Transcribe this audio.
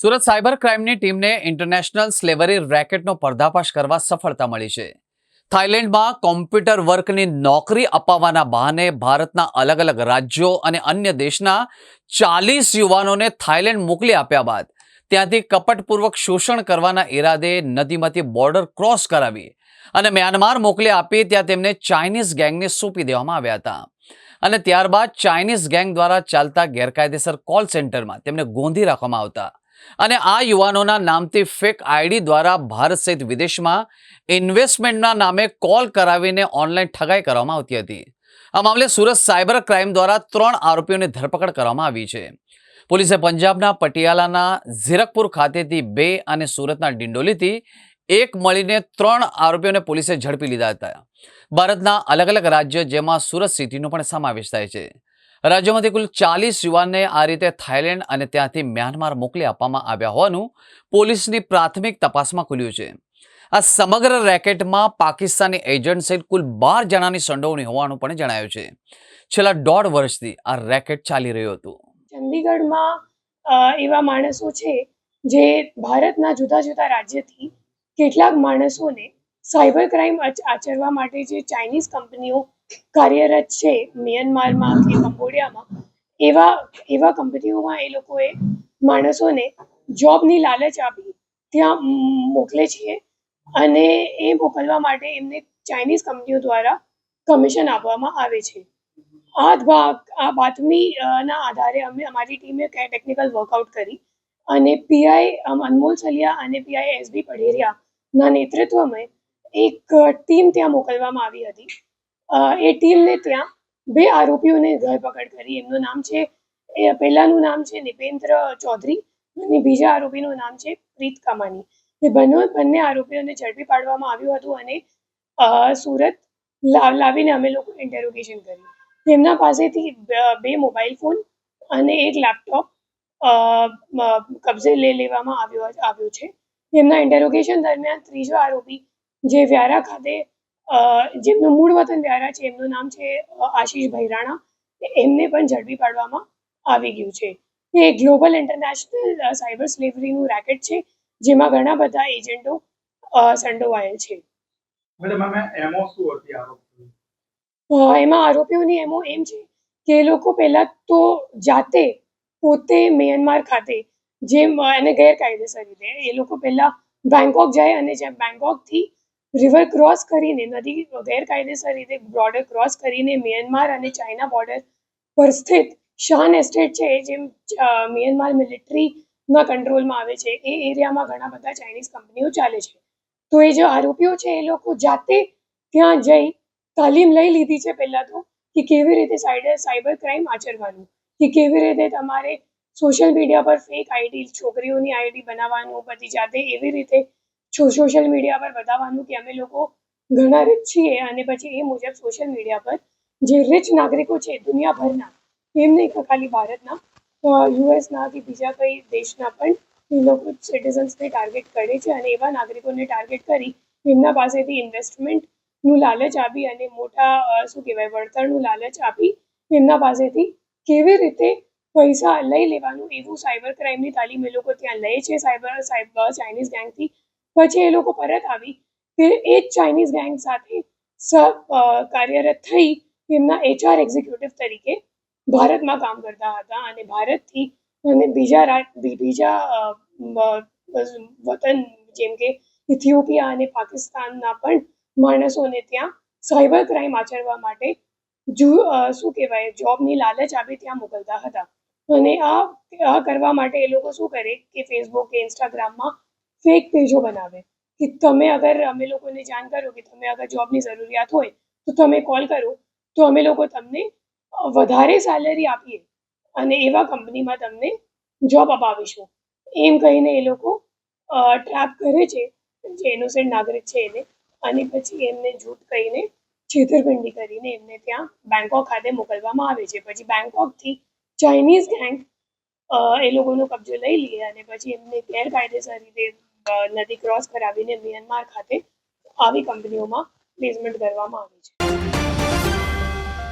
Surat cyber ક્રાઇમની ટીમને international slavery રેકેટનો પર્દાફાશ કરવા સફળતા મળી છે. થાઇલેન્ડમાં કોમ્પ્યુટર વર્કની નોકરી અપાવવાના બહાને ભારતના અલગ અલગ રાજ્યો અને અન્ય દેશના 40 યુવાનોને થાઇલેન્ડ મોકલી આપ્યા બાદ ત્યાંથી કપટપૂર્વક શોષણ કરવાના ઈરાદે નદીમાંથી બોર્ડર ક્રોસ કરાવી અને મ્યાનમાર મોકલી આપી ત્યાં તેમને ચાઇનીઝ ગેંગને સોંપી દેવામાં આવ્યા હતા. અને ત્યારબાદ ચાઇનીઝ ગેંગ દ્વારા ચાલતા ગેરકાયદેસર કોલ સેન્ટરમાં તેમને ગોંધી રાખવામાં આવતા અને આ યુવાનોના નામથી ફેક આઈડી દ્વારા ભારત સહિત વિદેશમાં ઇન્વેસ્ટમેન્ટના નામે કોલ કરાવીને ઓનલાઈન ઠગાઈ કરવામાં આવતી હતી. આ મામલે સુરત સાયબર ક્રાઇમ દ્વારા 3 આરોપીઓની ધરપકડ કરવામાં આવી છે. પોલીસે પંજાબના પટિયાલાના ઝીરકપુર ખાતેથી 2 અને સુરતના ડિંડોલીથી 1 મળીને 3 આરોપીઓને પોલીસે ઝડપી લીધા હતા. ભારતના અલગ અલગ રાજ્ય જેમાં સુરત સિટીનો પણ સમાવેશ થાય છે. રાજ્યોમાંથી કુલ 40 યુવાનને આ રીતે થાઇલેન્ડ અને ત્યાંથી મ્યાનમાર મોકલી આપવામાં આવ્યા હોવાનું પોલીસની પ્રાથમિક તપાસમાં ખુલ્યું છે. આ સમગ્ર રેકેટમાં પાકિસ્તાની એજન્ટ સહિત કુલ 12 જણાની સંડોવણી હોવાનું પણ જણાયું છે. છેલ્લા 1.5 વર્ષથી આ રેકેટ ચાલી રહ્યું હતું. ચંદીગઢમાં એવા માણસો છે જે ભારતના જુદા જુદા રાજ્યથી કેટલાક માણસોને સાયબર ક્રાઇમ આચરવા માટે જે ચાઇનીઝ કંપનીઓ કાર્યરત છે મ્યાનમારમાં કે કંબોડિયામાં એવા કંપનીઓમાં એ લોકોએ માણસોને જોબની લાલચ આપી ત્યાં મોકલે છે અને એ મોકલવા માટે એમને ચાઇનીઝ કંપનીઓ દ્વારા કમિશન આપવામાં આવે છે. આ બાતમીના આધારે અમારી ટીમે ટેકનિકલ વર્કઆઉટ કરી અને પીઆઈ અનમોલ સલિયા અને પીઆઈ એસબી પઢેરિયાના નેતૃત્વમાં એક ટીમ ત્યાં મોકલવામાં આવી હતી. એ ટીમને ત્યાં 2 આરોપીઓને ધરપકડ કરી. એમનું નામ છે પહેલાનું નામ છે નિપેન્દ્ર ચૌધરી અને બીજા આરોપીનું નામ છે પ્રીત કમાની. એ બંને આરોપીઓને ઝડપી પાડવામાં આવ્યું હતું અને સુરત લાવીને અમે લોકો ઇન્ટેરોગેશન કર્યું. તેમના પાસેથી 2 મોબાઈલ ફોન અને 1 લેપટોપ કબજે લેવામાં આવ્યો છે. તેમના ઇન્ટેરોગેશન દરમિયાન ત્રીજો આરોપી જે વ્યારા ખાતે જેમનું મૂળ વતન વ્યારા છે એમનું નામ છે આશીષ ભૈરાણા, એમને પણ ઝડપી પાડવામાં આવી ગયું છે. એ ગ્લોબલ ઇન્ટરનેશનલ સાયબર સ્લેવરીનું રેકેટ છે જેમાં ઘણા બધા એજન્ટો સંડોવાયેલ છે. એમાં આરોપીઓની એમો એમ છે કે એ લોકો પહેલા તો જાતે પોતે મ્યાનમાર ખાતે જેમ એને ગેરકાયદેસર રીતે એ લોકો પહેલા બેંકોક જાય અને જેમ બેંકોકથી રિવર ક્રોસ કરીને નદી ગેરકાયદેસર રીતે બોર્ડર ક્રોસ કરીને મ્યાનમાર અને ચાઇના બોર્ડર પર સ્થિત શાન એસ્ટેટ છે જેમ મ્યાનમાર મિલિટરીના કંટ્રોલમાં આવે છે એ એરિયામાં ઘણા બધા ચાઇનીઝ કંપનીઓ ચાલે છે. તો એ જે આરોપીઓ છે એ લોકો જાતે ત્યાં જઈ તાલીમ લઈ લીધી છે પહેલાં તો કે કેવી રીતે સાયબર ક્રાઇમ આચરવાનું, કે કેવી રીતે તમારે સોશિયલ મીડિયા પર ફેક આઈડી છોકરીઓની આઈડી બનાવવાનું, પછી જાતે એવી રીતે સોશિયલ મીડિયા પર બતાવવાનું કે અમે લોકો ઘણા રીચ છીએ અને પછી એ મુજબ સોશિયલ મીડિયા પર જે રીચ નાગરિકો છે દુનિયાભરના, એમ નહીં ખાલી ભારતના, યુએસના કે બીજા કઈ દેશના પણ એ લોકો સિટીઝન્સને ટાર્ગેટ કરે છે અને એવા નાગરિકોને ટાર્ગેટ કરી એમના પાસેથી ઇન્વેસ્ટમેન્ટનું લાલચ આપી અને મોટા વળતરનું લાલચ આપી એમના પાસેથી કેવી રીતે પૈસા લઈ લેવાનું એવું સાયબર ક્રાઇમની તાલીમ એ લોકો ત્યાં લે છે ચાઇનીઝ ગેંગથી. પછી એ લોકો પરત આવી કે એ જ ચાઇનીઝ ગેંગ સાથે કાર્યરત થઈ એમના HR એક્ઝિક્યુટિવ તરીકે ભારતમાં કામ કરતા હતા અને ભારતથી અને બીજા વતન જેમ કે ઇથિયોપિયા અને પાકિસ્તાનના પણ માણસોને ત્યાં સાયબર ક્રાઇમ આચરવા માટે જોબની લાલચ આપી ત્યાં મોકલતા હતા. અને આ કરવા માટે એ લોકો શું કરે કે ફેસબુક કે ઇન્સ્ટાગ્રામમાં ફેક પેજો બનાવે કે તમે અગર અમે લોકોને જાણ કરો કે તમે અગર જોબની જરૂરિયાત હોય તો તમે કોલ કરો તો અમે લોકો તમને વધારે સેલેરી આપીએ અને એવા કંપનીમાં તમને જોબ અપાવીશું એમ કહીને એ લોકો ટ્રેપ કરે છે જે ઇનોસેન્ટ નાગરિક છે એને, અને પછી એમને જૂઠ કહીને છેતરપિંડી કરીને એમને ત્યાં બેંકોક ખાતે મોકલવામાં આવે છે. પછી બેંકોકથી ચાઇનીઝ ગેંગ એ લોકોનો કબજો લઈ લે અને પછી એમને ગેરકાયદેસર રીતે નદી ક્રોસ કરાવીને મ્યાનમાર ખાતે આવી કંપનીઓમાં પ્લેસમેન્ટ કરવામાં આવે છે.